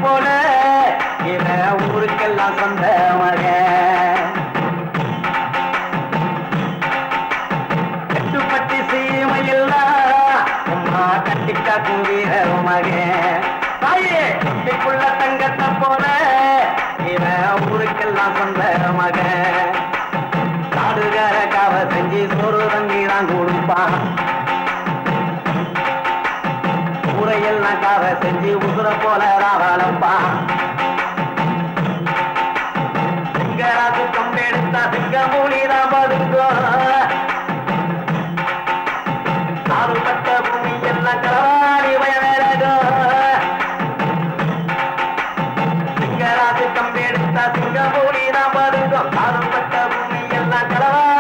போல இவன் ஊருக்கெல்லாம் சொந்த மகன். கட்டுப்பட்டி சீமையெல்லாம் அம்மா கட்டி காக்கும் வீர மகன். தாயே குள்ள தங்கத்தை போல இவன் ஊருக்கெல்லாம் சொந்த மகன். காடுகார காவ செஞ்சு சோறு தங்கி தான் கொடுப்பான். ஊரையெல்லாம் காவ செஞ்சு உசுர போல ராவலப்பா. சிங்கராசு கம்பெடுத்தா சிங்க மூலிதான் பதுங்கோ. சாறுபட்ட பூமி எல்லாம் களவாடி வயவேரகோ. சிங்கராசு கம்பெடுத்தா சிங்க மூலிதான் பதுங்கோ. சாறுபட்ட பூமி எல்லாம் களவாடி